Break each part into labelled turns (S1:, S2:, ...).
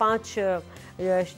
S1: 5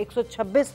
S1: 126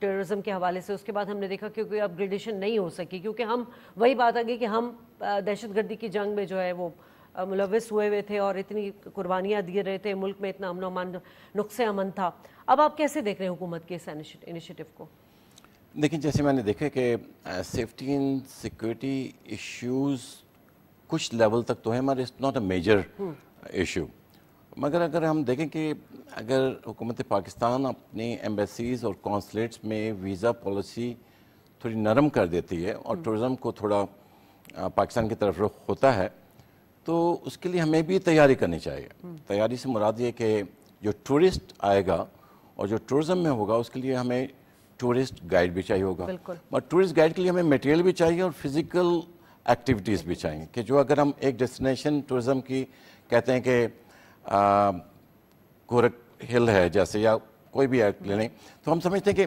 S1: terrorism کے حوالے سے. اس کے بعد ہم نے دیکھا کہ کوئی اپ گریڈیشن نہیں ہو سکی کیونکہ ہم وہی بات آ گئی کہ ہم دہشت گردی کی جنگ میں جو ہے وہ ملوث ہوئے تھے اور اتنی قربانیاں دیے رہے تھے, ملک میں اتنا امن و امان نقص امن تھا. اب آپ کیسے دیکھ رہے ہیں حکومت کے اس انیشیٹو کو؟
S2: دیکھیں جیسے میں نے دیکھا کہ سیفٹی اینڈ سیکورٹی ایشوز کچھ لیول تک تو ہے ہمارے, it's not a major issue, مگر اگر ہم دیکھیں کہ اگر حکومت پاکستان اپنی ایمبیسیز اور کونسلیٹس میں ویزا پالیسی تھوڑی نرم کر دیتی ہے اور ٹورزم کو تھوڑا پاکستان کی طرف رخ ہوتا ہے تو اس کے لیے ہمیں بھی تیاری کرنی چاہیے. تیاری سے مراد یہ کہ جو ٹورسٹ آئے گا اور جو ٹورزم میں ہوگا اس کے لیے ہمیں ٹورسٹ گائیڈ بھی چاہیے ہوگا, اور ٹورسٹ گائیڈ کے لیے ہمیں میٹیریل بھی چاہیے اور فزیکل ایکٹیویٹیز بھی چاہیے. کہ جو اگر ہم ایک ڈیسٹینیشن ٹورزم کی کہتے ہیں کہ گورک ہل ہے جیسے یا کوئی بھی لے لیں, تو ہم سمجھتے ہیں کہ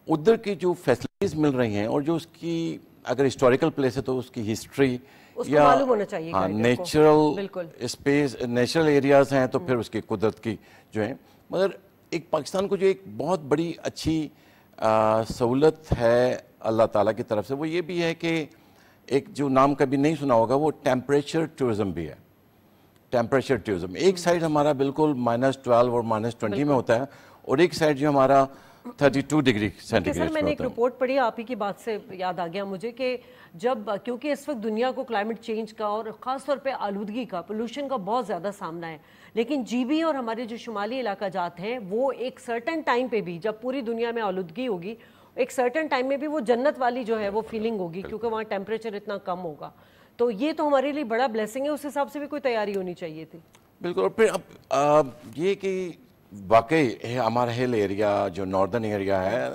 S2: ادھر کی جو فیسلٹیز مل رہی ہیں اور جو اس کی اگر ہسٹوریکل پلیس ہے تو اس کی ہسٹری یا نیچرل اسپیس نیچرل ایریاز ہیں تو پھر اس کی قدرت کی جو ہیں. مگر ایک پاکستان کو جو ایک بہت بڑی اچھی سہولت ہے اللہ تعالیٰ کی طرف سے وہ یہ بھی ہے کہ ایک جو نام کبھی نہیں سنا ہوگا وہ ٹیمپریچر ٹورزم بھی ہے. ٹیمپریچر ٹورزم ایک سائڈ ہمارا بالکل -12 اور -20 میں ہوتا ہے اور ایک سائڈ جو ہمارا 32 ڈگری سینٹی گریڈ.
S1: میں نے ایک رپورٹ پڑھی آپ ہی کی بات سے یاد آ گیا مجھے کہ جب کیونکہ اس وقت دنیا کو کلائمیٹ چینج کا اور خاص طور پہ آلودگی کا پولوشن کا بہت زیادہ سامنا ہے, لیکن جی بی اور ہمارے جو شمالی علاقہ جات ہیں وہ ایک سرٹن ٹائم پہ بھی جب پوری دنیا میں آلودگی ہوگی ایک سرٹن ٹائم میں بھی وہ جنت والی جو ہے وہ فیلنگ ہوگی کیونکہ وہاں ٹیمپریچر اتنا کم ہوگا. تو یہ تو ہمارے لیے بڑا بلیسنگ ہے, اس حساب سے بھی کوئی تیاری ہونی چاہیے تھی.
S2: بالکل. اور پھر اب یہ کہ واقعی ہمارا ہل ایریا جو ناردرن ایریا ہے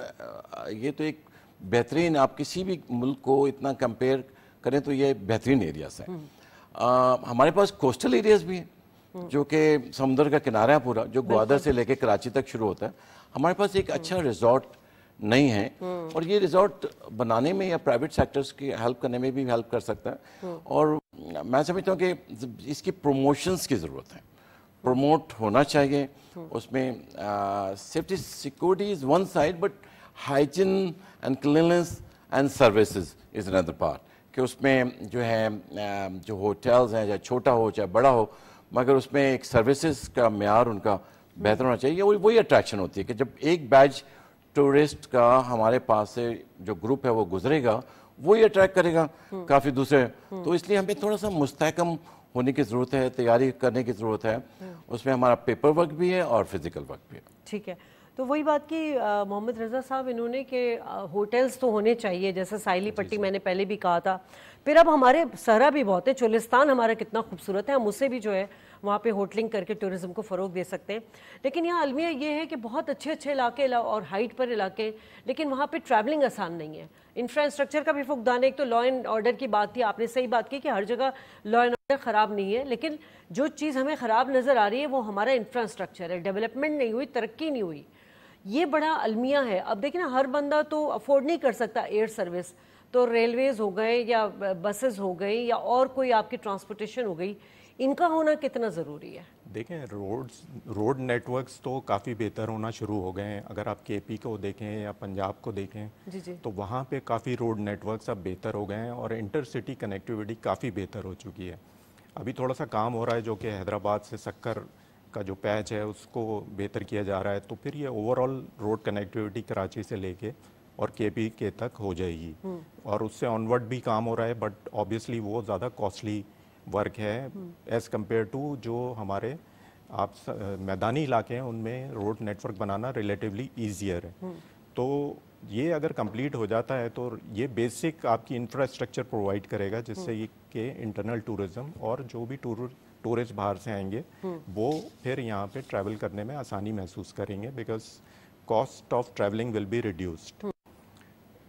S2: یہ تو ایک بہترین, آپ کسی بھی ملک کو اتنا کمپیئر کریں تو یہ بہترین ایریاز ہیں. ہمارے پاس کوسٹل ایریاز بھی ہیں جو کہ سمندر کا کنارہ ہے پورا, جو گوادر سے لے کے کراچی تک شروع ہوتا ہے. ہمارے پاس ایک اچھا ریزورٹ نہیں ہے اور یہ ریزورٹ بنانے میں یا پرائیویٹ سیکٹرز کی ہیلپ کرنے میں بھی ہیلپ کر سکتا ہے. اور میں سمجھتا ہوں کہ اس کی پروموشنز کی ضرورت ہے, پروموٹ ہونا چاہیے. اس میں safety security is one side but hygiene and cleanness and services is another part. کہ اس میں جو ہے جو ہوٹلز ہیں چاہے چھوٹا ہو چاہے بڑا ہو مگر اس میں ایک سروسز کا معیار ان کا بہتر ہونا چاہیے. وہی اٹریکشن ہوتی ہے کہ جب ایک بیچ ٹورسٹ کا ہمارے پاس سے جو گروپ ہے وہ گزرے گا وہی اٹریکٹ کرے گا کافی دوسرے. تو اس لیے ہمیں تھوڑا سا مستحکم ہونے کی ضرورت ہے, تیاری کرنے کی ضرورت ہے. اس میں ہمارا پیپر ورک بھی ہے اور فزیکل ورک بھی ہے.
S1: ٹھیک ہے. تو وہی بات کی محمد رضا صاحب انہوں نے کہ ہوٹلز تو ہونے چاہیے جیسے ساحلی پٹی میں نے پہلے بھی کہا تھا. پھر اب ہمارے صحرا بھی بہت ہے, چولستان ہمارا کتنا خوبصورت ہے, ہم اسے بھی جو ہے وہاں پہ ہوٹلنگ کر کے ٹورزم کو فروغ دے سکتے ہیں. لیکن یہاں المیہ یہ ہے کہ بہت اچھے اچھے علاقے اور ہائٹ پر علاقے, لیکن وہاں پہ ٹریولنگ آسان نہیں ہے. انفراسٹرکچر کا بھی فقدان ہے. ایک تو لا اینڈ آرڈر کی بات تھی, آپ نے صحیح بات کی کہ ہر جگہ لا اینڈ آرڈر خراب نہیں ہے, لیکن جو چیز ہمیں خراب نظر آ رہی ہے وہ ہمارا انفراسٹرکچر ہے. ڈیولپمنٹ نہیں ہوئی, ترقی نہیں ہوئی, یہ بڑا المیہ ہے. اب دیکھیں نا, ہر بندہ تو افورڈ نہیں کر سکتا ایئر سروس, تو ریلویز ہو گئے یا بسز ہو گئی یا اور کوئی آپ کی ٹرانسپورٹیشن ہو گئی, ان کا ہونا کتنا ضروری ہے؟
S3: دیکھیں روڈ نیٹ ورکس تو کافی بہتر ہونا شروع ہو گئے ہیں. اگر آپ کے پی کو دیکھیں یا پنجاب کو دیکھیں تو وہاں پہ کافی روڈ نیٹ ورکس اب بہتر ہو گئے ہیں اور انٹر سٹی کنیکٹیوٹی کافی بہتر ہو چکی ہے. ابھی تھوڑا سا کام ہو رہا ہے جو کہ حیدرآباد سے سکر کا جو پیچ ہے اس کو بہتر کیا جا رہا ہے. تو پھر یہ over all road connectivity Karachi سے لے کے اور کے پی کے تک ہو جائے گی. اور اس سے آنورڈ بھی کام ہو رہا ہے, بٹ آبویسلی وہ زیادہ کاسٹلی ورک ہے ایز کمپیئر ٹو جو ہمارے آپ میدانی علاقے ہیں ان میں روڈ نیٹ ورک بنانا ریلیٹیولی ایزیئر ہے. تو یہ اگر کمپلیٹ ہو جاتا ہے تو یہ بیسک آپ کی انفراسٹرکچر پرووائڈ کرے گا جس سے یہ کہ انٹرنل ٹورزم اور جو بھی ٹورسٹ باہر سے آئیں گے وہ پھر یہاں پہ ٹریول کرنے میں آسانی محسوس کریں گے, because cost of travelling will be reduced.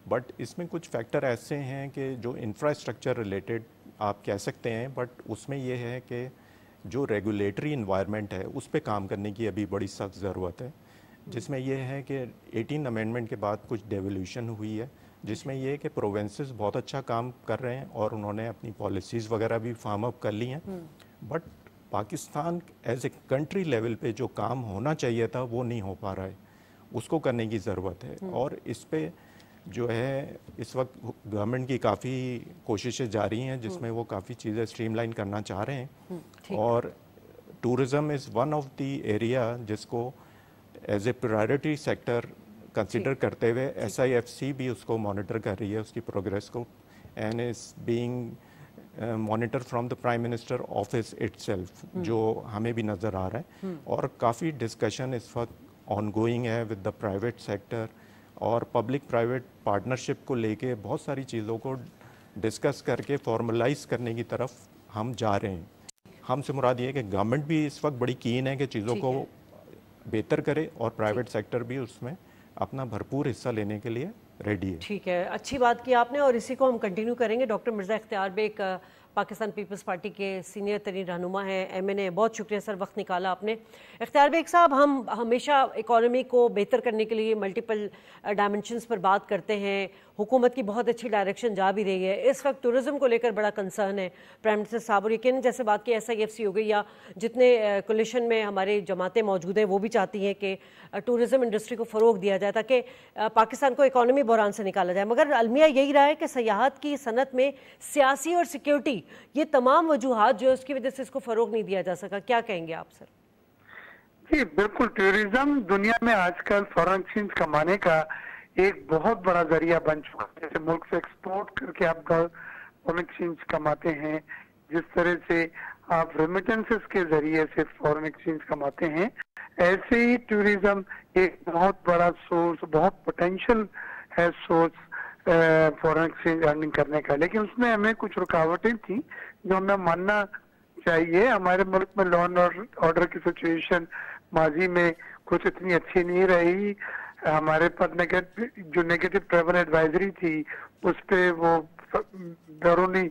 S3: But اس میں کچھ فیکٹر ایسے ہیں کہ جو انفراسٹرکچر ریلیٹڈ آپ کہہ سکتے ہیں, بٹ اس میں یہ ہے کہ جو ریگولیٹری انوائرمنٹ ہے اس پہ کام کرنے کی ابھی بڑی سخت ضرورت ہے, جس میں یہ ہے کہ 18 امینڈمنٹ کے بعد کچھ ڈیولیوشن ہوئی ہے جس میں یہ ہے کہ پروونسز بہت اچھا کام کر رہے ہیں اور انہوں نے اپنی پالیسیز وغیرہ بھی فارم اپ کر لی ہیں. But Pakistan as a country level پہ جو کام ہونا چاہیے تھا وہ نہیں ہو پا رہا ہے. اس کو کرنے کی ضرورت ہے. اور اس پہ جو ہے اس وقت گورنمنٹ کی کافی کوششیں جاری ہیں جس میں وہ کافی چیزیں اسٹریم لائن کرنا چاہ رہے ہیں. اور tourism is one of the area جس کو as a priority sector consider کرتے ہوئے SIFC بھی اس کو مانیٹر کر رہی ہے اس کی پروگریس کو, and is being monitor from the prime minister office it self, جو ہمیں بھی نظر آ رہا ہے. اور کافی ڈسکشن اس وقت آن گوئنگ ہے ود دا پرائیویٹ سیکٹر, اور پبلک پرائیویٹ پارٹنرشپ کو لے کے بہت ساری چیزوں کو ڈسکس کر کے فارملائز کرنے کی طرف ہم جا رہے ہیں. ہم سے مراد یہ ہے کہ گورنمنٹ بھی اس وقت بڑی کین ہے کہ چیزوں کو بہتر کرے, اور پرائیویٹ سیکٹر بھی اس میں اپنا بھرپور حصہ لینے کے لیے ریڈی ہے.
S1: ٹھیک ہے, اچھی بات کی آپ نے, اور اسی کو ہم کنٹینیو کریں گے. ڈاکٹر مرزا اختیار بیگ پاکستان پیپلز پارٹی کے سینئر ترین رہنما ہیں, MNA. بہت شکریہ سر, وقت نکالا آپ نے. اختیار بیگ صاحب, ہم ہمیشہ اکانومی کو بہتر کرنے کے لیے ملٹیپل ڈائمنشنز پر بات کرتے ہیں. حکومت کی بہت اچھی ڈائریکشن جا بھی رہی ہے. اس وقت ٹورزم کو لے کر بڑا کنسرن ہے پرائم منسٹر صاحب, اور یقیناً جیسے بات کی SIFC ہو گئی یا جتنے کولیشن میں ہمارے جماعتیں موجود ہیں وہ بھی چاہتی ہیں کہ ٹورزم انڈسٹری کو فروغ دیا جائے تاکہ پاکستان کو اکانومی بحران سے نکالا جائے. مگر المیہ یہی رہا ہے کہ سیاحت کی صنعت میں سیاسی اور سیکیورٹی, یہ تمام وجوہات جو اس کی وجہ سے اس کو فروغ نہیں دیا جا سکا. کیا کہیں گے آپ سر؟
S4: جی بالکل, ٹورزم دنیا میں آج کل فارن ایکسچینج کمانے کا ایک بہت بڑا ذریعہ بن چکا ہے. جیسے ملک سے ایکسپورٹ کر کے آپ فارن ایکسچینج کماتے ہیں, جس طرح سے آپ ریمیٹنسز کے ذریعے سے فارن ایکسچینج کماتے ہیں, ایسے ہی ٹورزم ایک بہت بڑا سورس, بہت پوٹینشیل ہے سورس فارن ایکسچینج ارننگ کرنے کا. لیکن اس میں ہمیں کچھ رکاوٹیں تھیں جو ہمیں ماننا چاہیے. ہمارے ملک میں لا اینڈ آرڈر کی سچویشن ماضی میں کچھ اتنی اچھی نہیں رہی. ہمارے پاس جو نیگیٹو ٹریول ایڈوائزری تھی اس پہ وہ بیرونی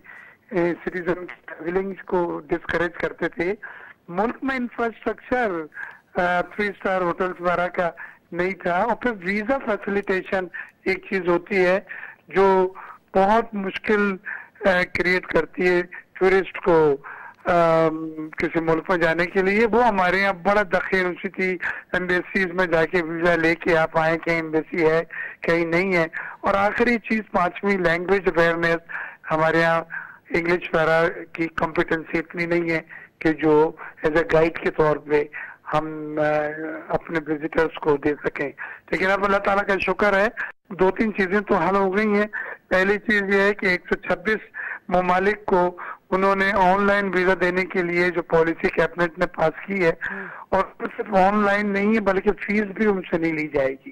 S4: سٹیزن کی ٹریولنگ کو ڈسکریج کرتے تھے. ملک میں انفراسٹرکچر 3 اسٹار ہوٹلز وغیرہ کا نہیں تھا. اور پھر ویزا فیسیلیٹیشن ایک چیز ہوتی ہے جو بہت مشکل کریٹ کرتی ہے ٹورسٹ کو کسی ملک میں جانے کے لیے. وہ ہمارے یہاں بڑا دخیل تھی, ایمبیسیز میں جا کے ویزا لے کے آپ آئیں, کہیں ایمبیسی ہے کہیں نہیں ہے. اور آخری چیز 5ویں لینگویج اویئرنیس. ہمارے یہاں انگلش وغیرہ کی کمپیٹنسی اتنی نہیں ہے کہ جو ایز اے گائیڈ کے طور پہ ہم اپنے وزٹرز کو دے سکیں. لیکن اب اللہ تعالیٰ کا شکر ہے 2-3 چیزیں تو حل ہو گئی ہیں. پہلی چیز یہ ہے کہ 126 ممالک کو انہوں نے آن لائن ویزا دینے کے لیے جو پالیسی کیبنٹ نے پاس کی ہے, اور صرف آن لائن نہیں ہے بلکہ فیس بھی ان سے نہیں لی جائے گی.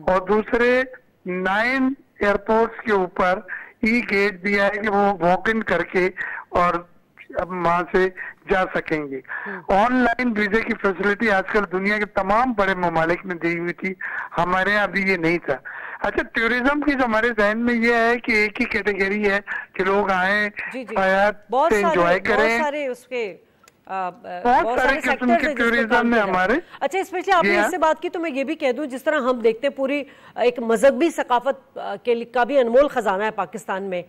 S4: اور دوسرے 9 ایئرپورٹس کے اوپر ای گیٹ دیا ہے کہ وہ واک ان کر کے اور اب وہاں سے جا سکیں گے. آن لائن ویزے کی فیسلٹی آج کل دنیا کے تمام بڑے ممالک میں دی ہوئی تھی, ہمارے یہاں ابھی یہ نہیں تھا. اچھا, ٹورزم کی جو ہمارے ذہن میں یہ ہے کہ ایک ہی کیٹیگری ہے کہ لوگ آئیں, حیات سے انجوائے کریں.
S1: بہت سارے قسم کے ٹورزم میں ہمارے. اچھا, اسپیشلی آپ نے اس سے بات کی تو میں یہ بھی کہہ دوں, جس طرح ہم دیکھتے ہیں پوری ایک مذہبی ثقافت کا بھی انمول خزانہ ہے پاکستان میں.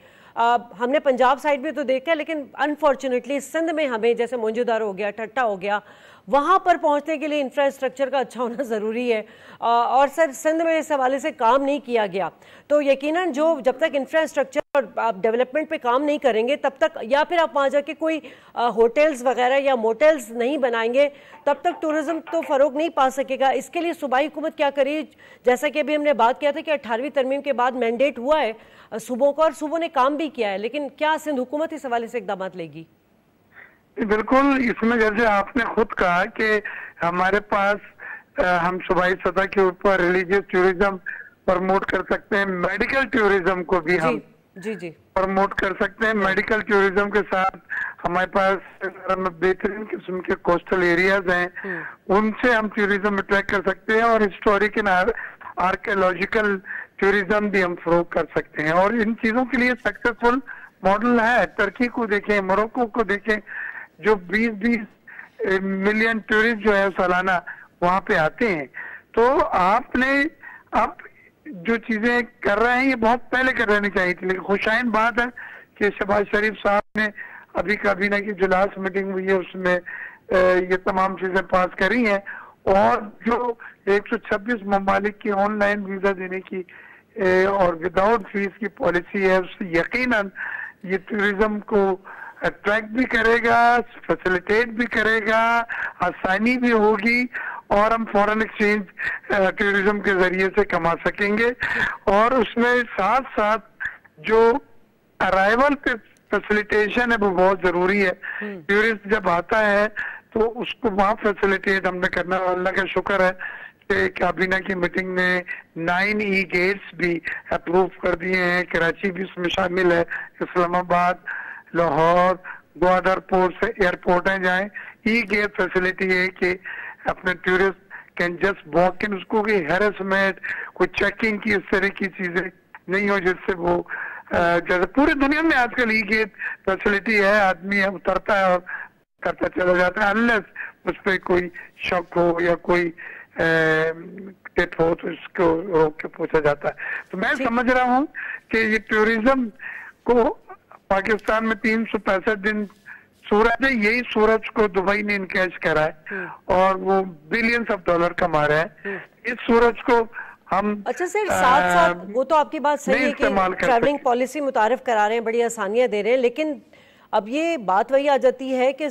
S1: ہم نے پنجاب سائڈ بھی تو دیکھا ہے, لیکن انفارچونیٹلی سندھ میں ہمیں جیسے موئنجودار ہو گیا, ٹھٹا ہو گیا, وہاں پر پہنچنے کے لیے انفراسٹرکچر کا اچھا ہونا ضروری ہے. اور سر سندھ میں اس حوالے سے کام نہیں کیا گیا, تو یقیناً جو جب تک انفراسٹرکچر اور آپ ڈیولپمنٹ پہ کام نہیں کریں گے تب تک, یا پھر آپ وہاں جا کے کوئی ہوٹلز وغیرہ یا موٹلز نہیں بنائیں گے تب تک ٹورزم تو فروغ نہیں پا سکے گا. اس کے لیے صوبائی حکومت کیا کری؟ جیسا کہ ابھی ہم نے بات کیا تھا کہ 18ویں ترمیم کے بعد مینڈیٹ ہوا ہے صوبوں کا, اور صوبوں نے کام بھی کیا ہے, لیکن کیا سندھ حکومت اس حوالے سے اقدامات لے گی؟
S4: بالکل, اس میں جیسے آپ نے خود کہا کہ ہمارے پاس ہم صوبائی سطح کے اوپر ریلیجیس ٹورزم پروموٹ کر سکتے ہیں, میڈیکل ٹورزم کو بھی ہم پروموٹ کر سکتے ہیں. میڈیکل ٹورزم کے ساتھ ہمارے پاس بہترین قسم کے کوسٹل ایریاز ہیں, ان سے ہم ٹورزم اٹریکٹ کر سکتے ہیں, اور ہسٹوریکل آرکیولوجیکل ٹورزم بھی ہم فروغ کر سکتے ہیں. اور ان چیزوں کے لیے سکسیسفل ماڈل ہے. ترکی کو دیکھیں, موروکو کو دیکھیں, جو 20 ملین ٹورسٹ جو ہے سالانہ وہاں پہ آتے ہیں. تو آپ نے اب جو چیزیں کر رہے ہیں یہ بہت پہلے کر رہنی چاہیے تھی, لیکن خوشائن بات ہے کہ شہباز شریف صاحب نے ابھی کابینہ کی جو لاسٹ میٹنگ ہوئی ہے اس میں یہ تمام چیزیں پاس کری ہیں. اور جو 126 ممالک کی آن لائن ویزا دینے کی اور وداؤٹ فیس کی پالیسی ہے، اس سے یقیناً یہ ٹورزم کو اٹریکٹ بھی کرے گا، فیسیلیٹیٹ بھی کرے گا، آسانی بھی ہوگی، اور ہم فورن ایکسچینج ٹورزم کے ذریعے سے کما سکیں گے. اور اس میں ساتھ ساتھ جو ارائیول پہ فیسیلیٹیشن ہے وہ بہت ضروری ہے. ٹورسٹ جب آتا ہے تو اس کو وہاں فیسیلیٹیٹ ہم نے کرنا. اللہ کا شکر ہے کہ کابینہ کی میٹنگ نے 9 ای گیٹس بھی اپروو کر دیے ہیں. کراچی بھی اس میں شامل ہے، اسلام آباد، لاہور، گوادر پورٹ سے ایئرپورٹ ہیں جائیں. ای گیٹ فیسیلیٹی ہے کہ اپنے tourist can just walk in, اس کو کوئی ہیرسمنٹ، کوئی چیکنگ کی اس طرح کی چیزیں نہیں ہو جس سے وہ جیسے پوری دنیا میں آج کل ای گیٹ فیسیلیٹی ہے، آدمی اترتا ہے اور کرتا چلا جاتا ہے، انلیس اس پہ کوئی شک ہو یا کوئی ٹٹ ہو تو اس کو روک کے پوچھا جاتا ہے. تو میں سمجھ رہا ہوں کہ یہ ٹورزم کو پاکستان میں 365 دن سورج ہے، یہی سورج کو دبئی نے انکیش کرا ہے اور وہ بلینز آف ڈالر کما رہا ہے. اس سورج کو ہم
S1: اچھا سر ساتھ ساتھ وہ تو آپ کی بات صحیح ہے کہ ٹریولنگ پالیسی متعارف کرا رہے ہیں، بڑی آسانیاں دے رہے ہیں، لیکن اب یہ بات وہی آ جاتی ہے کہ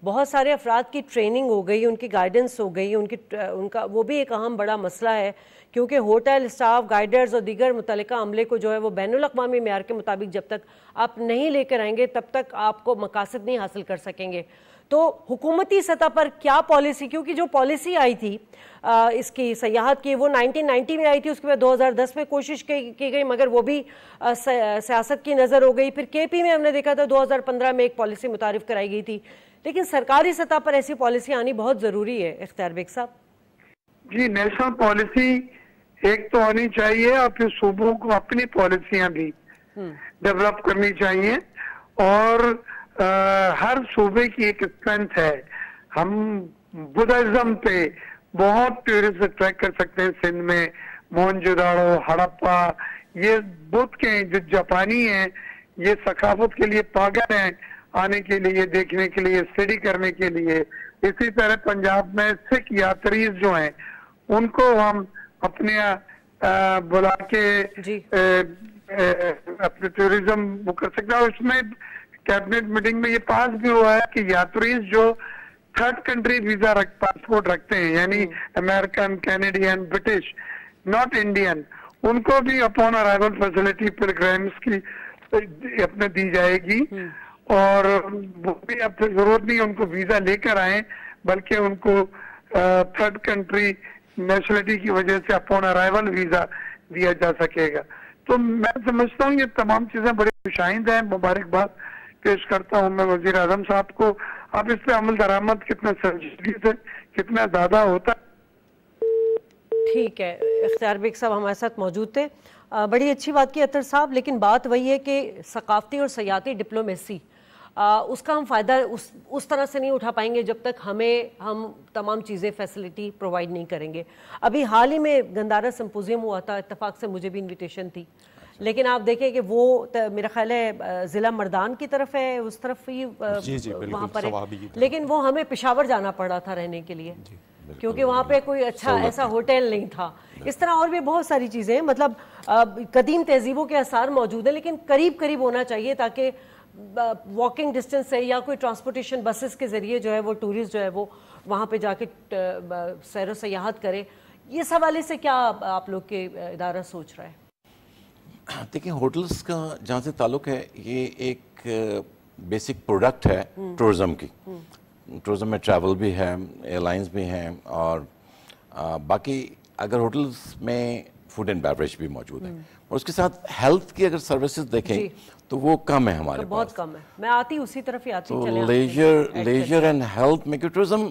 S1: بہت سارے افراد کی ٹریننگ ہو گئی، ان کی گائیڈنس ہو گئی، ان کا وہ بھی ایک اہم بڑا مسئلہ ہے، کیونکہ ہوٹل اسٹاف، گائیڈرز اور دیگر متعلقہ عملے کو جو ہے وہ بین الاقوامی معیار کے مطابق جب تک آپ نہیں لے کر آئیں گے تب تک آپ کو مقاصد نہیں حاصل کر سکیں گے. تو حکومتی سطح پر کیا پالیسی، کیونکہ جو پالیسی آئی تھی اس کی سیاحت کی وہ 1990 میں آئی تھی، اس کے بعد 2010 میں کوشش کی گئی مگر وہ بھی سیاست کی نظر ہو گئی. پھر کے پی میں ہم نے دیکھا تھا 2015 میں ایک پالیسی متعارف کرائی گئی تھی، لیکن سرکاری سطح پر ایسی پالیسی آنی بہت ضروری ہے. اختیار بیگ صاحب
S4: جی، نیشنل پالیسی ایک تو آنی چاہیے اور پھر صوبوں کو اپنی پالیسیاں بھی ڈیولپ کرنی چاہیے، اور ہر صوبے کی ایک اسٹرینتھ ہے. ہم بدھزم پہ بہت ٹورسٹ اٹریکٹ کر سکتے ہیں. سندھ میں موہنجوداڑو، ہڑپا، یہ بدھ کے جو جاپانی ہیں یہ ثقافت کے لیے پاگل ہیں، آنے کے لیے، دیکھنے کے لیے، اسٹڈی کرنے کے لیے. اسی طرح پنجاب میں سکھ یاتریز جو ہیں ان کو ہم اپنے بلا کے اپنے ٹورزم وہ کر سکتے ہیں. اور اس میں کیبنٹ میٹنگ میں یہ پاس بھی ہوا ہے کہ یاتریز جو تھرڈ کنٹری ویزا پاسپورٹ رکھتے ہیں، یعنی American, Canadian, British, not Indian, ان کو بھی اپون ارائیول فیسلٹی پلگرمز کی اپنے دی جائے گی. اور وہ بھی اب ضرورت نہیں ان کو ویزا لے کر آئیں، بلکہ ان کو تھرڈ کنٹری نیشنلٹی کی وجہ سے اپون ارائیول ویزا دیا جا سکے گا. تو میں سمجھتا ہوں یہ تمام چیزیں بڑی خوشائند ہیں. مبارکباد پیش کرتا ہوں میں وزیر اعظم صاحب کو. اب اس پہ عمل درآمد کتنا سنجیدگی سے کتنا زیادہ ہوتا.
S1: ٹھیک ہے، اختیار بیگ صاحب ہمارے ساتھ موجود تھے. بڑی اچھی بات کی اطہر صاحب، لیکن بات وہی ہے کہ ثقافتی اور سیاحتی ڈپلومیسی اس کا ہم فائدہ اس طرح سے نہیں اٹھا پائیں گے جب تک ہم تمام چیزیں فیسلٹی پرووائڈ نہیں کریں گے. ابھی حال ہی میں گندارا سمپوزیم ہوا تھا، اتفاق سے مجھے بھی انویٹیشن تھی، لیکن آپ دیکھیں کہ وہ میرا خیال ہے ضلع مردان کی طرف ہے، اس طرف ہی وہاں پر ہے، لیکن وہ ہمیں پشاور جانا پڑا تھا رہنے کے لیے کیونکہ وہاں پہ کوئی اچھا ایسا ہوٹل نہیں تھا. اس طرح اور بھی بہت ساری چیزیں ہیں، مطلب قدیم تہذیبوں کے آثار موجود ہیں لیکن قریب قریب ہونا چاہیے تاکہ واکنگ ڈسٹینس سے یا کوئی ٹرانسپورٹیشن بسز کے ذریعے جو ہے وہ ٹورسٹ جو ہے وہ وہاں پہ جا کے سیر و سیاحت کرے. اس حوالے سے کیا آپ لوگ کے ادارہ سوچ رہا ہے؟
S2: دیکھیں، ہوٹلز کا جہاں سے تعلق ہے یہ ایک بیسک پروڈکٹ ہے ٹورزم کی. ٹورزم میں ٹریول بھی ہے، ایئر لائنز بھی ہیں، اور باقی اگر ہوٹلز میں فوڈ اینڈ بیوریج بھی موجود ہے، اور اس کے ساتھ ہیلتھ کی اگر سروسز دیکھیں تو وہ کم ہے ہمارے پاس،
S1: بہت کم ہے. میں آتی اسی طرف ہی آتی
S2: تو لیجر اینڈ ہیلتھ میں، کہ ٹورزم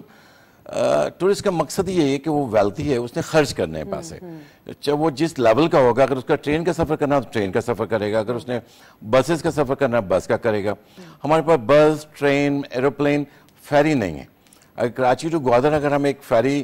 S2: ٹورسٹ کا مقصد یہ ہے کہ وہ ویلتھی ہے، اس نے خرچ کرنے ہیں پیسے، چاہے وہ جس لیول کا ہوگا. اگر اس کا ٹرین کا سفر کرنا تو ٹرین کا سفر کرے گا، اگر اس نے بسز کا سفر کرنا بس کا کرے گا. ہمارے پاس بس، ٹرین، ایروپلین، فیری نہیں ہے. اگر کراچی ٹو گوادر اگر ہم ایک فیری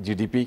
S2: GDP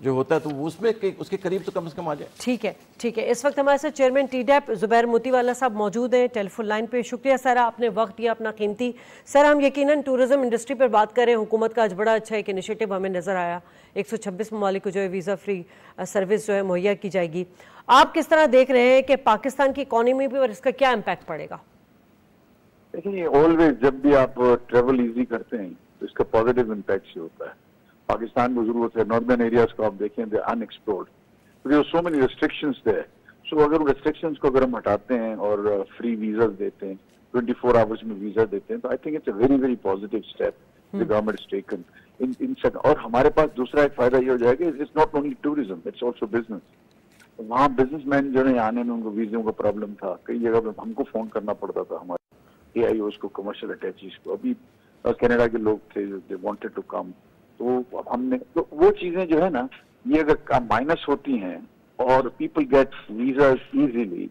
S2: جو ہوتا ہے تو اس میں اس کے قریب تو کم از کم آ جائے.
S1: ٹھیک ہے ٹھیک ہے. اس وقت ہمارے ساتھ چیئرمین ٹی ڈیپ زبیر موتی والا صاحب موجود ہیں ٹیلی فون لائن پہ. شکریہ سر, آپ نے وقت دیا اپنا قیمتی. سر, ہم یقیناً ٹورزم انڈسٹری پر بات کریں. حکومت کا آج بڑا اچھا ایک انیشیٹو ہمیں نظر آیا, 126 ممالک کو جو ہے ویزا فری سروس جو ہے مہیا کی جائے گی. آپ کس طرح دیکھ رہے ہیں کہ پاکستان کی اکانومی پر اس کا کیا امپیکٹ پڑے گا؟
S5: دیکھیں, آلویز جب بھی آپ ٹریول ایزی کرتے ہیں تو اس کا پازیٹیو امپیکٹ سے ہوتا ہے. پاکستان کو ضرورت ہے, ناردرن ایریاز کو آپ دیکھیں دے ان ایکسپلورڈ, کیونکہ سو مینی ریسٹرکشنز دے. سو اگر ریسٹرکشنز کو اگر ہم ہٹاتے ہیں اور فری ویزاز دیتے ہیں, 24 آورس میں ویزا دیتے ہیں, تو I think it's a very very positive step the government is taken in. اور ہمارے پاس دوسرا ایک فائدہ یہ ہو جائے گا, it's not only tourism, it's also business. وہاں بزنس مین جو ہے آنے میں ان کو ویزوں کا پرابلم تھا, کئی جگہ پہ ہم کو فون کرنا پڑتا تھا ہمارے اے آئی اوز کو, کمرشل اٹیچیز کو. ابھی کینیڈا کے لوگ تھے دے وانٹیڈ ٹو کم, تو ہم نے تو وہ چیزیں جو ہے نا یہ اگر مائنس ہوتی ہیں اور people get visa easily,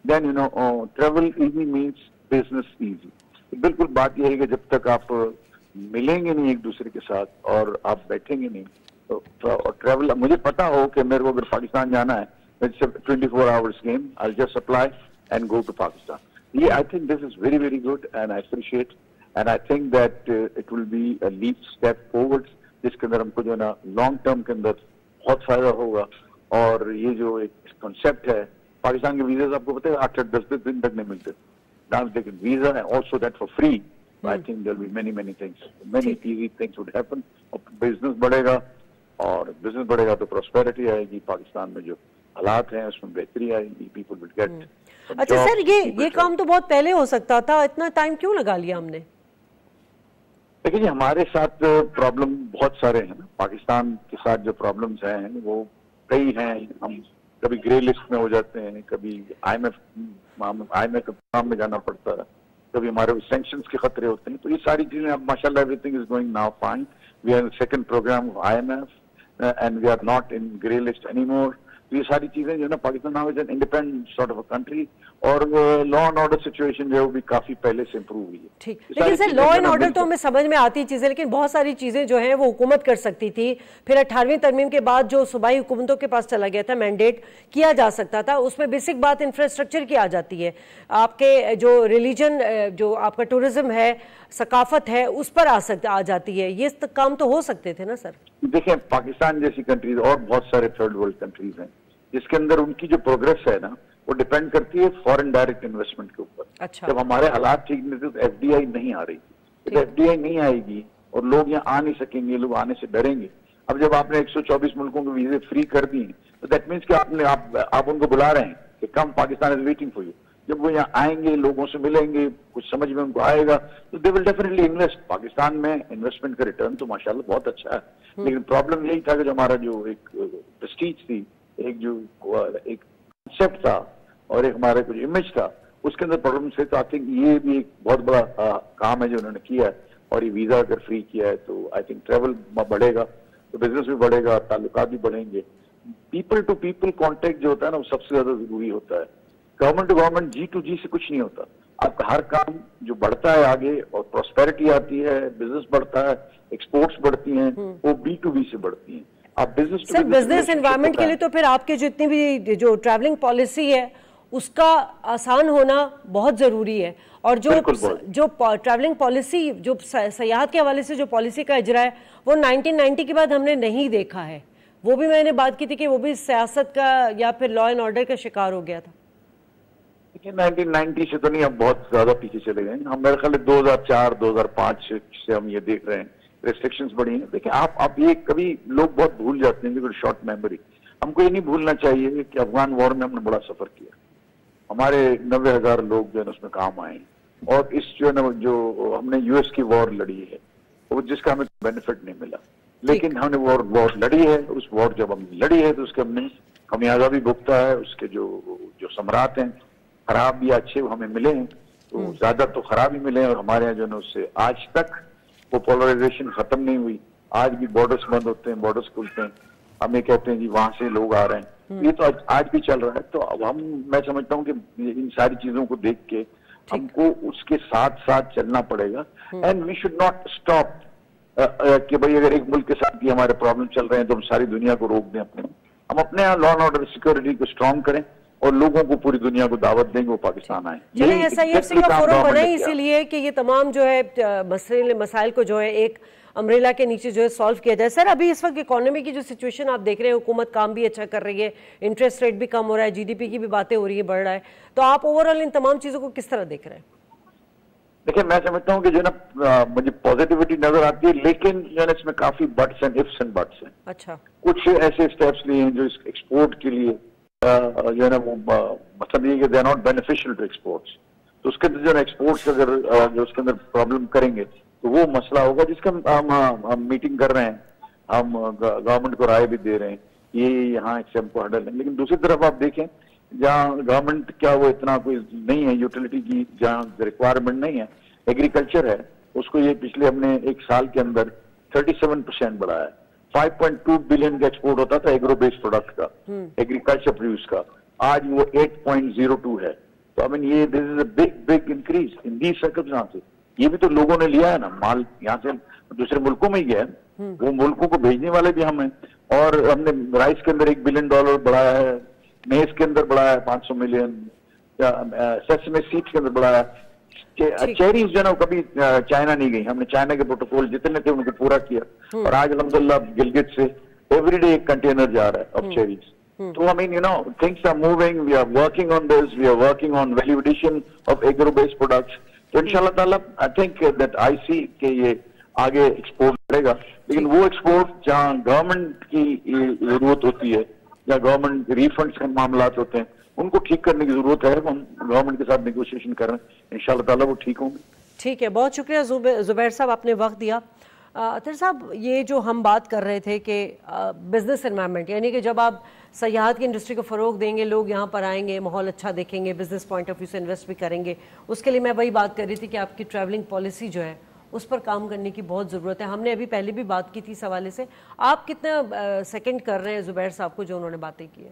S5: then you know travel easy means business easy. بالکل بات یہ ہے کہ جب تک آپ ملیں گے نہیں ایک دوسرے کے ساتھ اور آپ بیٹھیں گے نہیں تو ٹریول, مجھے پتا ہو کہ میرے کو اگر پاکستان جانا ہے, 24 hours game, I'll just apply and go to Pakistan. Yeah, I think this is very, very good and I appreciate, and I think that it will be a leap step forward, جس کے اندر ہم کو جو ہے نا long term کے اندر بہت فائدہ ہوگا. اور یہ جو ایک کنسیپٹ ہے, پاکستان کے ویزاز آپ کو پتہ ہے 8-10 دن تک نہیں ملتے. ڈانس لیکن ویزا ہے also that for free. I think there will be many things, many easy things would happen. اور بزنس بڑھے گا, اور بزنس بڑھے گا تو پراسپیرٹی آئے گی. پاکستان میں جو حالات ہیں اس میں بہتری آئے گی, پیپل ول گیٹ.
S1: اچھا سر, یہ کام تو بہت پہلے ہو سکتا تھا, اتنا ٹائم کیوں لگا لیا ہم نے؟
S5: دیکھیں جی, ہمارے ساتھ پرابلم بہت سارے ہیں نا. پاکستان کے ساتھ جو پرابلمز ہیں وہ کئی ہیں. ہم کبھی گرے لسٹ میں ہو جاتے ہیں, کبھی آئی ایم ایف کے کام میں جانا پڑتا ہے, کبھی ہمارے سینکشنز کے خطرے ہوتے ہیں. تو یہ ساری چیزیں اب ماشاء اللہ everything is going now fine. We are in second program of I M F and we are not in grey list anymore. یہ ساری چیزیں جو ہے نا, Pakistan now is an independent sort of a country, اور law and order situation جو ہے وہ بھی کافی پہلے سے امپروو ہوئی ہے.
S1: ٹھیک, لیکن سر لا اینڈ آرڈر تو ہمیں سمجھ میں آتی چیزیں, لیکن بہت ساری چیزیں جو ہیں وہ حکومت کر سکتی تھی. پھر 18ویں ترمیم کے بعد جو صوبائی حکومتوں کے پاس چلا گیا تھا, مینڈیٹ کیا جا سکتا تھا, اس میں بیسک بات انفراسٹرکچر کی آ جاتی ہے. آپ کے جو ریلیجن, جو آپ کا ٹورزم ہے, ثقافت ہے, اس پر آ جاتی ہے. یہ کام تو ہو سکتے تھے نا سر.
S5: دیکھیں, پاکستان جیسی کنٹریز اور بہت سارے تھرڈ ورلڈ کنٹریز ہیں جس کے اندر ان کی جو پروگرس ہے نا وہ ڈیپینڈ کرتی ہے فورن ڈائریکٹ انویسٹمنٹ کے اوپر. جب ہمارے حالات ٹھیک نہیں تھے تو ایف ڈی آئی نہیں آ رہی تھی. جب ایف ڈی آئی نہیں آئے گی اور لوگ یہاں آ نہیں سکیں گے, لوگ آنے سے ڈریں گے. اب جب آپ نے 124 ملکوں کے ویزے فری کر دیے تو دیٹ مینس کہ آپ ان کو بلا رہے ہیں کہ come, Pakistan is waiting for you. جب وہ یہاں آئیں گے, لوگوں سے ملیں گے, کچھ سمجھ میں ان کو آئے گا تو دے ول ڈیفینیٹلی انویسٹ. پاکستان میں انویسٹمنٹ کا ریٹرن تو ماشاءاللہ بہت اچھا ہے, لیکن پرابلم یہی تھا کہ جو ہمارا جو ایک پریسٹیج تھی, ایک کنسیپٹ تھا اور ایک ہمارا کچھ امیج تھا, اس کے اندر پرابلم سے. تو آئی تھنک یہ بھی ایک بہت بڑا کام ہے جو انہوں نے کیا ہے, اور یہ ویزا اگر فری کیا ہے تو آئی تھنک ٹریول بڑھے گا, تو بزنس بھی بڑھے گا, تعلقات بھی بڑھیں گے. پیپل ٹو پیپل کانٹیکٹ جو ہوتا ہے نا وہ سب سے زیادہ ضروری ہوتا ہے. Government to government, G to G سے کچھ نہیں ہوتا. آپ کا ہر کام جو بڑھتا ہے آگے اور پراسپیرٹی آتی ہے, بزنس بڑھتا ہے, ایکسپورٹس بڑھتی ہیں, وہ بی ٹو بی سے بڑھتی ہیں.
S1: سر بزنس انوائرمنٹ کے لیے تو پھر آپ کے جتنی بھی جو ٹریولنگ پالیسی ہے اس کا آسان ہونا بہت ضروری ہے. اور جو ٹریولنگ پالیسی, جو سیاحت کے حوالے سے جو پالیسی کا اجرا ہے, وہ 1990 کے بعد ہم نے نہیں دیکھا ہے. وہ بھی میں نے بات کی تھی کہ وہ بھی سیاست کا یا پھر لا اینڈ آرڈر کا شکار ہو گیا تھا.
S5: 1990 سے تو نہیں, ہم بہت زیادہ پیچھے چلے گئے. ہم میرے خیال 2004-2005 سے ہم یہ دیکھ رہے ہیں ریسٹرکشنز بڑی ہیں. دیکھیں آپ یہ کبھی لوگ بہت بھول جاتے ہیں, شارٹ میموری. ہم کو یہ نہیں بھولنا چاہیے کہ افغان وار میں ہم نے بڑا سفر کیا. ہمارے 90,000 لوگ جو ہے اس میں کام آئے, اور اس جو ہے نا جو ہم نے یو ایس کی وار لڑی ہے وہ جس کا ہمیں بینیفٹ نہیں ملا, لیکن ہم نے وار لڑی ہے. اس وار جب ہم لڑی ہے تو اس کے ہم نے خمیازہ بھی بھگتا ہے. اس کے جو ثمرات ہیں, خراب یا اچھے, وہ ہمیں ملے ہیں. تو زیادہ تو خراب ہی ملے ہیں, اور ہمارے یہاں جو ہے اس سے آج تک وہ پولرائزیشن ختم نہیں ہوئی. آج بھی بارڈرز بند ہوتے ہیں, بارڈرز کھلتے ہیں, ہمیں کہتے ہیں جی وہاں سے لوگ آ رہے ہیں. یہ تو آج بھی چل رہا ہے. تو اب میں سمجھتا ہوں کہ ان ساری چیزوں کو دیکھ کے ہم کو اس کے ساتھ ساتھ چلنا پڑے گا. And we should not stop کہ بھائی اگر ایک ملک کے ساتھ بھی ہمارے پرابلم چل رہے ہیں تو ہم ساری دنیا کو روک دیں اپنے. ہم اپنے یہاں لا اینڈ آرڈر سیکورٹی کو اسٹرانگ کریں اور لوگوں کو پوری دنیا کو دعوت دیں گے وہ پاکستان آئیں.
S1: چلیں SIFC کا فورم بنا ہی اسی لیے کہ یہ تمام جو ہے مسائل کو جو ہے ایک امبریلا کے نیچے جو ہے سالو کیا جائے. سر ابھی اس وقت اکانومی کی جو سچویشن آپ دیکھ رہے ہیں, حکومت کام بھی اچھا کر رہی ہے, انٹرسٹ ریٹ بھی کم ہو رہا ہے, GDP کی بھی باتیں ہو رہی ہیں, بڑھ رہا ہے, تو آپ اوور آل ان تمام چیزوں کو کس طرح دیکھ رہے ہیں؟
S5: دیکھیں میں سمجھتا ہوں کہ جو نا مجھے پازیٹیوٹی نظر آتی ہے, لیکن جو ہے اس میں کافی buts and ifs and buts ہیں.
S1: اچھا,
S5: کچھ ایسے اسٹیپس لیے ہیں جو اس ایکسپورٹ کے لیے جو ہے نا وہ مطلب یہ کہ they are not beneficial to exports. تو اس کے اندر جو ہے نا ایکسپورٹس اگر جو اس کے اندر پرابلم کریں گے تو وہ مسئلہ ہوگا جس کا ہم میٹنگ کر رہے ہیں, ہم گورنمنٹ کو رائے بھی دے رہے ہیں, یہ یہاں سے ہم کو ہینڈل ہے. لیکن دوسری طرف آپ دیکھیں جہاں گورنمنٹ کیا وہ اتنا کوئی نہیں ہے یوٹیلٹی کی, جہاں ریکوائرمنٹ نہیں ہے, ایگریکلچر ہے, اس کو یہ پچھلے ہم نے ایک سال کے اندر 37% بڑھایا ہے. 5.2 بلین کا ایکسپورٹ ہوتا تھا ایگرو بیس پروڈکٹ کا, ایگریکلچر پروڈیوس کا, آج وہ 8.02 ہے. تو I mean یہ this is a big increase in these circumstances. یہ بھی تو لوگوں نے لیا ہے نا, مال یہاں سے دوسرے ملکوں میں ہی گیا ہے, وہ ملکوں کو بھیجنے والے بھی ہم ہیں. اور ہم نے رائس کے اندر $1 بلین بڑھایا ہے, میز کے اندر بڑھایا ہے 500 ملین, سیسمے سیڈس کے اندر بڑھایا ہے. چیریز جو ہے نا کبھی چائنا نہیں گئی, ہم نے چائنا کے پروٹوکول جتنے تھے ان کو پورا کیا, اور آج الحمدللہ گلگت سے ایوری ڈے ایک کنٹینر جا رہا ہے اب چیریز. تو I mean things are moving, we are working on this, we are working on value addition of agro based products. تو انشاءاللہ تعالیٰ I think that I see کہ یہ آگے ایکسپورٹ کرے گا. لیکن وہ ایکسپورٹ جہاں گورنمنٹ کی ضرورت ہوتی ہے یا گورنمنٹ ریفنڈس کے معاملات ہوتے ہیں ان کو ٹھیک کرنے کی ضرورت ہے. ہم گورنمنٹ کے ساتھ نیگوشیشن کر رہے ہیں, انشاءاللہ تعالیٰ وہ ٹھیک ہوں گے.
S1: ٹھیک ہے, بہت شکریہ زبیر صاحب, آپ نے وقت دیا. اطہر صاحب, یہ جو ہم بات کر رہے تھے کہ بزنس انوائرمنٹ, یعنی کہ جب آپ سیاحت کی انڈسٹری کو فروغ دیں گے, لوگ یہاں پر آئیں گے, ماحول اچھا دیکھیں گے, بزنس پوائنٹ آف ویو سے انویسٹ بھی کریں گے, اس کے لیے میں وہی بات کر رہی تھی کہ آپ کی ٹریولنگ پالیسی جو ہے اس پر کام کرنے کی بہت ضرورت ہے. ہم نے ابھی پہلے بھی بات کی تھی اس حوالے سے, آپ کتنا سیکنڈ کر رہے ہیں زبیر صاحب کو جو انہوں نے باتیں کی ہیں؟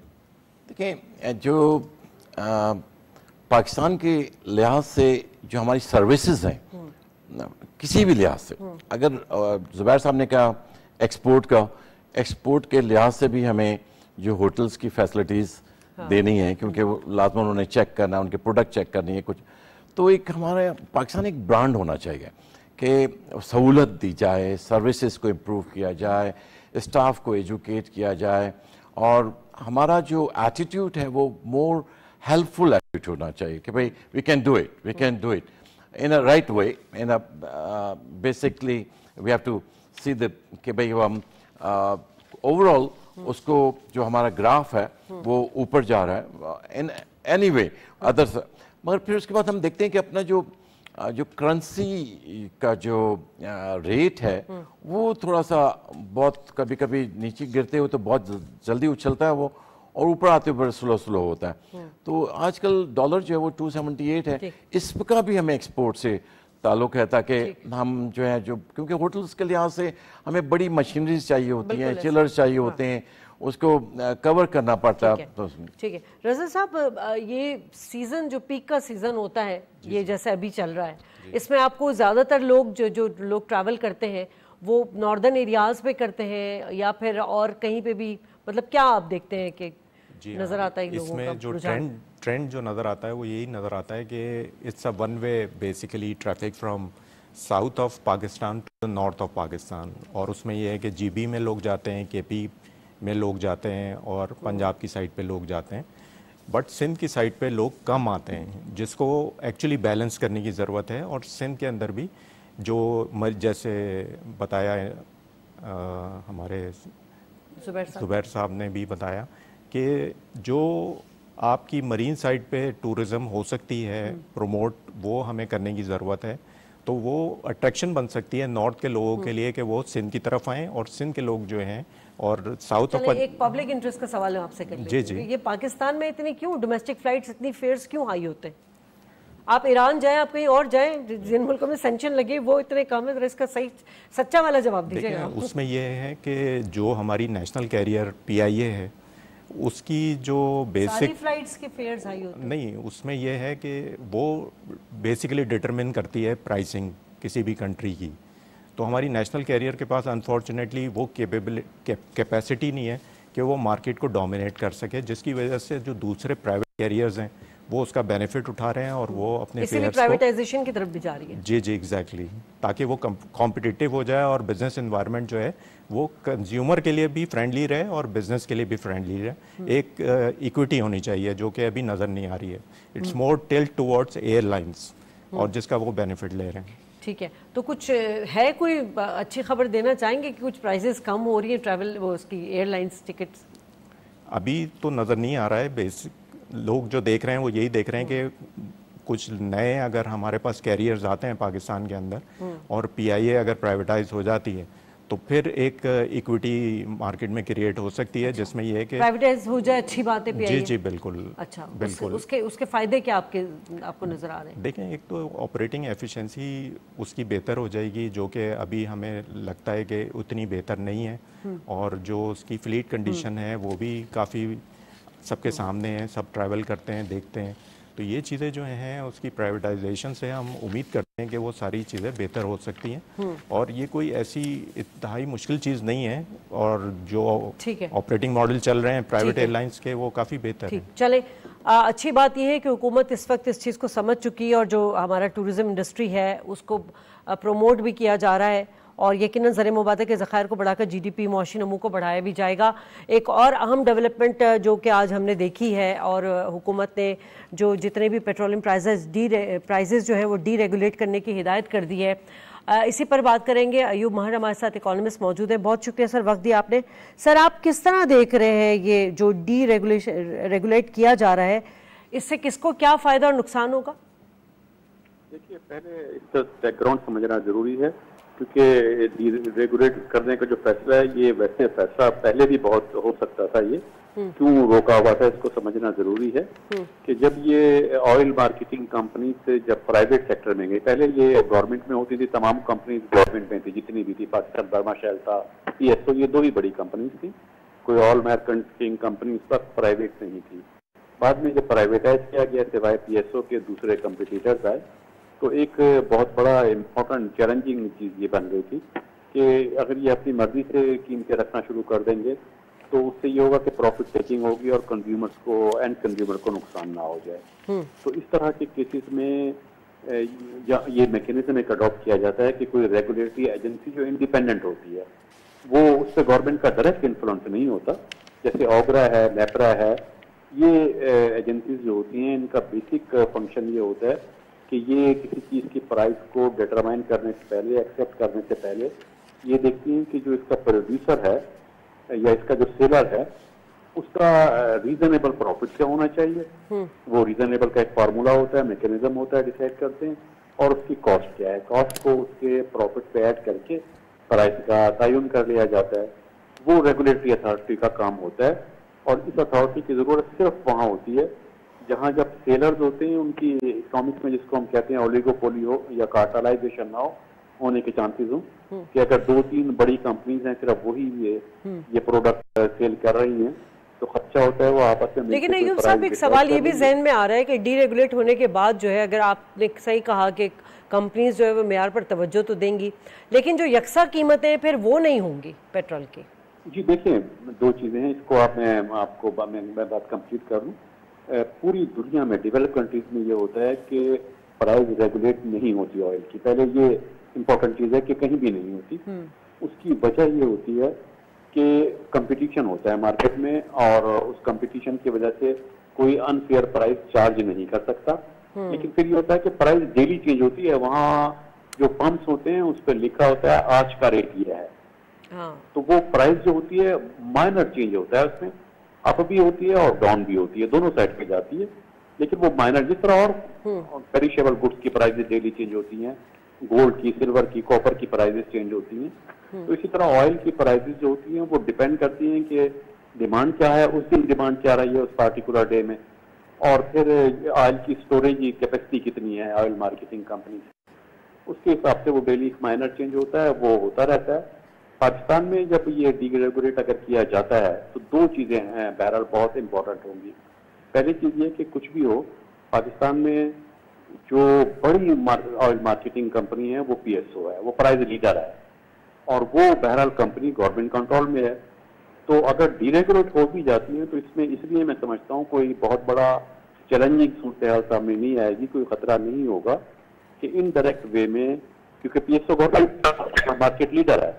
S2: دیکھیں جو پاکستان کے لحاظ سے جو ہماری سروسز ہیں کسی بھی لحاظ سے, اگر زبیر صاحب نے کہا ایکسپورٹ کے لحاظ سے بھی ہمیں جو ہوٹلز کی فیسلٹیز دینی ہیں, کیونکہ وہ لازم انہوں نے چیک کرنا, ان کے پروڈکٹ چیک کرنی ہے کچھ, تو ایک ہمارا پاکستان ایک برانڈ ہونا چاہیے کہ سہولت دی جائے, سروسز کو امپروو کیا جائے, اسٹاف کو ایجوکیٹ کیا جائے, اور ہمارا جو ایٹیٹیوڈ ہے وہ مور ہیلپ فل ایٹیٹیوڈ ہونا چاہیے کہ بھائی we can do it in a right way, basically we have to see that کہ بھئی ہم overall اس کو جو ہمارا گراف ہے وہ اوپر جا رہا ہے in any way others, مگر پھر اس کے بعد ہم دیکھتے ہیں کہ اپنا جو کرنسی کا جو ریٹ ہے وہ تھوڑا سا بہت کبھی کبھی نیچے گرتے ہوئے تو بہت جلدی اچھلتا ہے وہ, اور اوپر آتے ہوئے سلو ہوتا ہے. تو آج کل ڈالر جو ہے وہ 278 ہے, اس کا بھی ہمیں ایکسپورٹ سے تعلق ہے, تاکہ ہم جو ہے کیونکہ ہوٹلز کے لحاظ سے ہمیں بڑی مشینریز چاہیے ہوتی ہیں, چلرز چاہیے ہوتے ہیں, اس کو کور کرنا پڑتا ہے.
S1: ٹھیک ہے رضا صاحب, یہ سیزن جو پیک کا سیزن ہوتا ہے, یہ جیسے ابھی چل رہا ہے, اس میں آپ کو زیادہ تر لوگ جو لوگ ٹریول کرتے ہیں وہ ناردرن ایریاز پہ کرتے ہیں یا پھر اور کہیں پہ بھی, مطلب کیا آپ دیکھتے ہیں کہ نظر آتا ہے
S3: اس میں جو ٹرینڈ جو نظر آتا ہے وہ یہی نظر آتا ہے کہ it's a one way basically traffic from south of Pakistan to north of Pakistan, اور اس میں یہ ہے کہ جی بی میں لوگ جاتے ہیں, کے پی میں لوگ جاتے ہیں, اور پنجاب کی سائڈ پہ لوگ جاتے ہیں, بٹ سندھ کی سائڈ پہ لوگ کم آتے ہیں, جس کو ایکچولی بیلنس کرنے کی ضرورت ہے. اور سندھ کے اندر بھی جو جیسے بتایا ہمارے زبیر صاحب نے بھی بتایا کہ جو آپ کی مرین سائڈ پہ ٹورزم ہو سکتی ہے پروموٹ, وہ ہمیں کرنے کی ضرورت ہے. تو وہ اٹریکشن بن سکتی ہے نارتھ کے لوگوں کے لیے کہ وہ سندھ کی طرف آئیں, اور سندھ کے لوگ جو ہیں اور ساؤتھ آف.
S1: ایک پبلک انٹرسٹ کا سوال ہے آپ سے کر لیں,
S3: جی
S1: یہ پاکستان میں اتنی کیوں ڈومیسٹک فلائٹس اتنی فیئرز کیوں ہائی ہوتے ہیں؟ آپ ایران جائیں, آپ کہیں اور جائیں, جن ملکوں میں سینکشن لگے وہ اتنے کم ہے, اس کا صحیح سچا والا جواب دیجیے گا.
S3: اس میں یہ ہے کہ جو ہماری نیشنل کیریئر PIA ہے اس کی جو بیسک
S1: فلائٹس کے فیئرز ہائی ہوتے ہیں
S3: نہیں, اس میں یہ ہے کہ وہ بیسیکلی ڈٹرمن کرتی ہے پرائسنگ کسی بھی کنٹری کی. تو ہماری نیشنل کیریئر کے پاس انفارچونیٹلی وہ کیپیسٹی نہیں ہے کہ وہ مارکیٹ کو ڈومینیٹ کر سکے، جس کی وجہ سے جو دوسرے پرائیویٹ کیریئرز ہیں وہ اس کا بینیفٹ اٹھا رہے ہیں اور وہ اپنے
S1: اسی لیے پرائیویٹائزیشن کی طرف بھی جا رہی ہے.
S3: جی ایگزیکٹلی، تاکہ وہ کمپٹیٹیو ہو جائے اور بزنس انوائرمنٹ جو ہے وہ کنزیومر کے لیے بھی فرینڈلی رہے اور بزنس کے لیے بھی فرینڈلی رہے. ایک ایکویٹی ہونی چاہیے جو کہ ابھی نظر نہیں آ رہی ہے. It's more tilt towards airlines اور جس کا وہ بینیفٹ لے رہے ہیں.
S1: ٹھیک ہے، تو کچھ ہے کوئی اچھی خبر دینا چاہیں گے کہ کچھ پرائزز کم ہو رہی ہیں ٹریول وہ اس کی ایئر لائنس ٹکٹس؟
S3: ابھی تو نظر نہیں آ رہا ہے. بیسک لوگ جو دیکھ رہے ہیں وہ یہی دیکھ رہے ہیں کہ کچھ نئے اگر ہمارے پاس کیریئرز آتے ہیں پاکستان کے اندر اور پی آئی اے اگر پرائیویٹائز ہو جاتی ہے تو پھر ایک ایکویٹی مارکیٹ میں کریٹ ہو سکتی ہے جس میں یہ ہے کہ
S1: پرائیویٹائز ہو جائے اچھی بات ہے پی آئی اے.
S3: جی بالکل.
S1: اچھا،
S3: بالکل.
S1: اس کے فائدے کیا آپ کو نظر آ رہے ہیں؟
S3: دیکھیں، ایک تو آپریٹنگ ایفیشنسی اس کی بہتر ہو جائے گی جو کہ ابھی ہمیں لگتا ہے کہ اتنی بہتر نہیں ہے، اور جو اس کی فلیٹ کنڈیشن ہے وہ بھی کافی سب کے سامنے ہیں، سب ٹریول کرتے ہیں، دیکھتے ہیں. تو یہ چیزیں جو ہیں اس کی پرائیویٹائزیشن سے ہم امید کرتے ہیں کہ وہ ساری چیزیں بہتر ہو سکتی ہیں، اور یہ کوئی ایسی انتہائی مشکل چیز نہیں ہے، اور جو آپریٹنگ ماڈل چل رہے ہیں پرائیویٹ ایئر لائنس کے وہ کافی بہتر ہیں.
S1: چلیں، اچھی بات یہ ہے کہ حکومت اس وقت اس چیز کو سمجھ چکی ہے اور جو ہمارا ٹورزم انڈسٹری ہے اس کو پروموٹ بھی کیا جا رہا ہے، اور یقیناً زر مبادلہ کے ذخائر کو بڑھا کر جی ڈی پی معاشی نمو کو بڑھایا بھی جائے گا. ایک اور اہم ڈیولپمنٹ جو کہ آج ہم نے دیکھی ہے، اور حکومت نے جو جتنے بھی پیٹرولیم پرائزز جو ہیں وہ ڈی ریگولیٹ کرنے کی ہدایت کر دی ہے. اسی پر بات کریں گے. ایوب ماہر ہمارے ساتھ اکانومسٹ موجود ہیں. بہت شکریہ سر، وقت دیا آپ نے. سر، آپ کس طرح دیکھ رہے ہیں یہ جو ڈی ریگولیٹ کیا جا رہا ہے، اس سے کس کو کیا فائدہ اور نقصان ہوگا؟
S6: دیکھیے، پہلے اس کا بیک گراؤنڈ سمجھنا ضروری ہے، کیونکہ ڈی ریگولیٹ کرنے کا جو فیصلہ ہے یہ ویسے فیصلہ پہلے بھی بہت ہو سکتا تھا. یہ کیوں روکا ہوا تھا اس کو سمجھنا ضروری ہے کہ جب یہ آئل مارکیٹنگ کمپنی سے جب پرائیویٹ سیکٹر میں گئی، پہلے یہ گورنمنٹ میں ہوتی تھی، تمام کمپنیز گورنمنٹ میں تھی جتنی بھی تھی، پاکستان برما شیل تھا، پی ایس او، یہ دو ہی بڑی کمپنیز تھی. کوئی آئل مارکیٹنگ کمپنی اس وقت پرائیویٹ نہیں تھی. بعد میں جب پرائیویٹائز کیا گیا سوائے پی ایس او کے دوسرے کمپٹیٹرز آئے، تو ایک بہت بڑا امپورٹنٹ چیلنجنگ چیز یہ بن گئی تھی کہ اگر یہ اپنی مرضی سے قیمتیں رکھنا شروع کر دیں گے تو اس سے یہ ہوگا کہ پروفٹ ٹیکنگ ہوگی اور کنزیومرز کو، اینڈ کنزیومر کو نقصان نہ ہو جائے. تو اس طرح کے کیسز میں یہ میکینزم ایک اڈاپٹ کیا جاتا ہے کہ کوئی ریگولیٹری ایجنسی جو انڈیپینڈنٹ ہوتی ہے، وہ اس سے گورنمنٹ کا ڈائریکٹ انفلوئنس نہیں ہوتا. جیسے اوگرا ہے، لیپرا ہے، یہ ایجنسیز جو ہوتی ہیں ان کا بیسک فنکشن یہ ہوتا ہے کہ یہ کسی چیز کی پرائز کو ڈیٹرمائن کرنے سے پہلے، ایکسیپٹ کرنے سے پہلے یہ دیکھتی ہیں کہ جو اس کا پروڈیوسر ہے یا اس کا جو سیلر ہے اس کا ریزنیبل پروفٹ کیا ہونا چاہیے. وہ ریزنیبل کا ایک فارمولا ہوتا ہے، میکینزم ہوتا ہے، ڈیسائیڈ کرتے ہیں، اور اس کی کاسٹ کیا ہے. کاسٹ کو اس کے پروفٹ پہ ایڈ کر کے پرائز کا تعین کر لیا جاتا ہے. وہ ریگولیٹری اتھارٹی کا کام ہوتا ہے، اور اس اتھارٹی کی ضرورت صرف وہاں ہوتی ہے جہاں جب سیلرز ہوتے ہیں ان کی اکنامکس میں جس کو ہم کہتے ہیں اولیگوپولی ہو یا کارٹلائزیشن نہ ہونے کے چانسز ہوں، کہ اگر 2-3 بڑی کمپنیز ہیں صرف وہی یہ پروڈکٹ سیل کر رہی ہیں تو خدشہ ہوتا ہے وہ آپس میں.
S1: لیکن ایوب صاحب، ایک سوال یہ بھی ذہن میں آ رہا ہے کہ ڈی ریگولیٹ ہونے کے بعد جو ہے، اگر آپ نے صحیح کہا کہ کمپنیز جو ہے وہ معیار پر توجہ تو دیں گی، لیکن جو یکساں قیمتیں پھر وہ نہیں ہوں گی پیٹرول کی.
S6: جی دیکھیں، دو چیزیں ہیں، اس کو میں بات کمپلیٹ کر لوں. پوری دنیا میں ڈیولپ کنٹریز میں یہ ہوتا ہے کہ پرائز ریگولیٹ نہیں ہوتی آئل کی. پہلے یہ امپورٹنٹ چیز ہے کہ کہیں بھی نہیں ہوتی. اس کی وجہ یہ ہوتی ہے کہ کمپٹیشن ہوتا ہے مارکیٹ میں، اور اس کمپٹیشن کی وجہ سے کوئی انفیئر پرائز چارج نہیں کر سکتا. لیکن پھر یہ ہوتا ہے کہ پرائز ڈیلی چینج ہوتی ہے. وہاں جو پمپس ہوتے ہیں اس پہ لکھا ہوتا ہے آج کا ریٹ یہ ہے، تو وہ پرائز جو ہوتی ہے مائنر چینج ہوتا ہے، اس میں اپ بھی ہوتی ہے اور ڈاؤن بھی ہوتی ہے، دونوں سائڈ پہ جاتی ہے. لیکن وہ مائنر، جس طرح اور پیریشیبل گڈس کی پرائزز ڈیلی چینج ہوتی ہیں، گولڈ کی، سلور کی، کاپر کی پرائزز چینج ہوتی ہیں، تو اسی طرح آئل کی پرائزز جو ہوتی ہیں وہ ڈیپینڈ کرتی ہیں کہ ڈیمانڈ کیا ہے، اس دن ڈیمانڈ کیا رہی ہے اس پارٹیکولر ڈے میں، اور پھر آئل کی اسٹوریج کی کیپیسٹی کتنی ہے آئل مارکیٹنگ کمپنی سے، اس کے حساب سے وہ ڈیلی ایک مائنر چینج ہوتا ہے، وہ ہوتا رہتا ہے. پاکستان میں جب یہ ڈی ریگولیٹ اگر کیا جاتا ہے تو دو چیزیں ہیں بہرحال بہت امپورٹنٹ ہوں گی. پہلی چیز یہ کہ کچھ بھی ہو، پاکستان میں جو بڑی آئل مارکیٹنگ کمپنی ہے وہ پی ایس او ہے، وہ پرائز لیڈر ہے. اور وہ بہرحال کمپنی گورنمنٹ کنٹرول میں ہے. تو اگر ڈی ریگولیٹ ہو بھی جاتی ہیں تو اس لیے میں سمجھتا ہوں کوئی بہت بڑا چیلنجنگ صورتحال سامنے نہیں آئے گی, کوئی خطرہ نہیں ہوگا کہ انڈائریکٹ وے میں, کیونکہ پی ایس او گورنمنٹ مارکیٹ لیڈر ہے,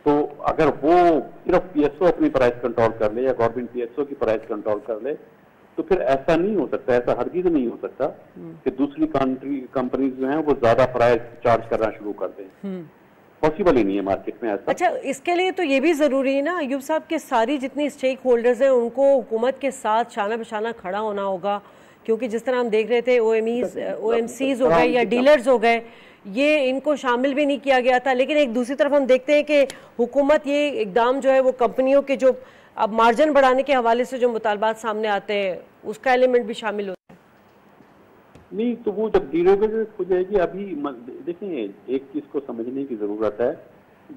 S6: تو اگر وہ صرف پی ایس او اپنی پرائز کنٹرول کر لے یا گورنمنٹ پی ایس او کی پرائز کنٹرول کر لے تو پھر ایسا نہیں ہو سکتا, ایسا ہرگز نہیں ہو سکتا کہ دوسری کمپنیز جو ہیں وہ زیادہ پرائز چارج کرنا شروع کر دیں. پاسبل ہی نہیں ہے مارکیٹ میں ایسا.
S1: اچھا, اس کے لیے تو یہ بھی ضروری ہے نا ایوب صاحب کہ ساری جتنی اسٹیک ہولڈرز ہیں ان کو حکومت کے ساتھ شانہ بشانہ کھڑا ہونا ہوگا, کیونکہ جس طرح ہم دیکھ رہے تھے او ایم سیز ہو گئے یا ڈیلرز ہو گئے, یہ ان کو شامل بھی نہیں کیا گیا تھا. لیکن ایک دوسری طرف ہم دیکھتے ہیں کہ حکومت یہ اقدام جو ہے وہ کمپنیوں کے جو اب مارجن بڑھانے کے حوالے سے جو مطالبات سامنے آتے ہیں اس کا ایلیمنٹ بھی شامل ہوتا ہے.
S6: نہیں تو وہ جب ڈی ریگولیٹ ہو جائے گی, ابھی دیکھیں ایک چیز کو سمجھنے کی ضرورت ہے,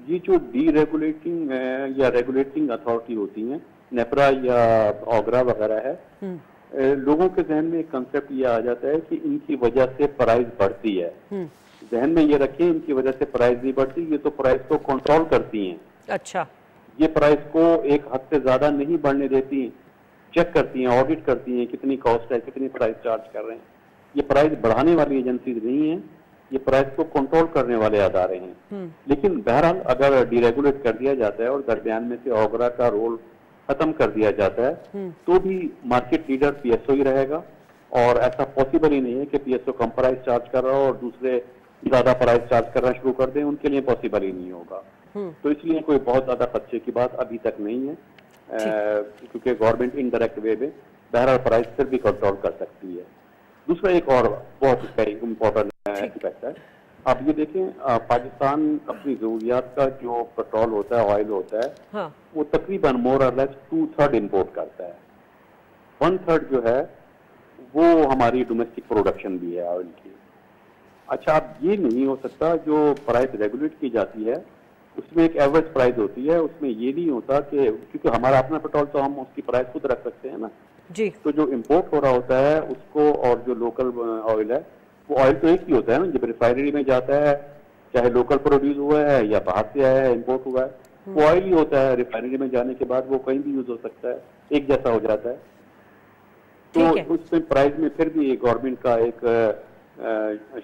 S6: یہ جو ڈی ریگولیٹنگ یا ریگولیٹنگ اتھارٹی ہوتی ہیں, نیپرا یا اوگرا وغیرہ ہے, لوگوں کے ذہن میں ایک کنسیپٹ یہ آ جاتا ہے کہ ان کی وجہ سے پرائز بڑھتی ہے. ذہن میں یہ رکھیں ان کی وجہ سے پرائز نہیں بڑھتی, یہ تو پرائز کو کنٹرول کرتی ہیں.
S1: اچھا, یہ
S6: پرائز کو ایک حد سے زیادہ نہیں بڑھنے دیتی, چیک کرتی ہیں, آڈٹ کرتی ہیں کتنی کاسٹ ہے, کتنی پرائز چارج کر رہے ہیں. یہ پرائز بڑھانے والی ایجنسیز نہیں ہیں, یہ پرائز کو کنٹرول کرنے والے ادارے ہیں. لیکن بہرحال اگر ڈی ریگولیٹ کر دیا جاتا ہے اور درمیان میں سے اوگرا کا رول ختم کر دیا جاتا ہے تو بھی market leader P S O ہی رہے گا, اور ایسا پاسبل ہی نہیں ہے کہ پی ایس او کم پرائز چارج کر رہا ہو اور دوسرے زیادہ پرائز چارج کرنا شروع کر دیں, ان کے لیے پاسبل ہی نہیں ہوگا. تو اس لیے کوئی بہت زیادہ خدشے کی بات ابھی تک نہیں ہے, کیونکہ گورنمنٹ انڈائریکٹ وے میں بہرحال پرائز پھر بھی کنٹرول کر سکتی ہے. دوسرا ایک اور بہت امپورٹنٹ ایسپیکٹ ہے, آپ یہ دیکھیں پاکستان اپنی ضروریات کا جو پیٹرول ہوتا ہے, آئل ہوتا ہے, وہ تقریباً مور اور لیس 2/3 امپورٹ کرتا ہے. 1/3 جو ہے وہ ہماری ڈومیسٹک پروڈکشن بھی ہے آئل کی. اچھا, اب یہ نہیں ہو سکتا جو پرائز ریگولیٹ کی جاتی ہے اس میں ایک ایوریج پرائز ہوتی ہے, اس میں یہ نہیں ہوتا کہ کیونکہ ہمارا اپنا پیٹرول تو ہم اس کی پرائز خود رکھ سکتے ہیں نا
S1: جی,
S6: تو جو امپورٹ ہو رہا ہوتا ہے اس کو, اور جو لوکل آئل ہے وہ آئل تو ایک ہی ہوتا ہے نا, جب ریفائنری میں جاتا ہے چاہے لوکل پروڈیوس ہوا ہے یا باہر سے آیا ہے امپورٹ ہوا ہے, وہ آئل ہی ہوتا ہے. ریفائنری میں جانے کے بعد وہ کہیں بھی یوز ہو سکتا ہے, ایک جیسا ہو جاتا ہے. تو اس میں پرائز میں پھر بھی گورنمنٹ کا ایک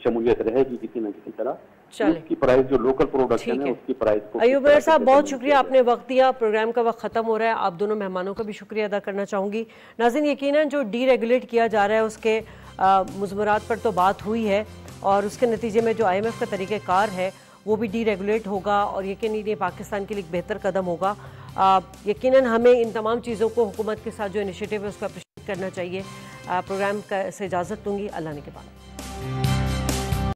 S6: شمولیت رہے گی کسی نہ کسی طرح. اس کی پرائز جو لوکل پروڈکشن ہے اس کی پرائز کو.
S1: ایوب صاحب بہت شکریہ, آپ نے وقت دیا. پروگرام کا وقت ختم ہو رہا ہے, آپ دونوں مہمانوں کا بھی شکریہ ادا کرنا چاہوں گی. ناظرین, یقیناً جو ڈی ریگولیٹ کیا جا رہا ہے اس کے مضمرات پر تو بات ہوئی ہے, اور اس کے نتیجے میں جو آئی ایم ایف کا طریقہ کار ہے وہ بھی ڈی ریگولیٹ ہوگا, اور یقیناً یہ پاکستان کے لیے ایک بہتر قدم ہوگا. یقیناً ہمیں ان تمام چیزوں کو حکومت کے ساتھ جو انیشیٹو ہے اس کو اپریشیٹ کرنا چاہیے. پروگرام سے اجازت دوں گی, اللہ نے کے بعد.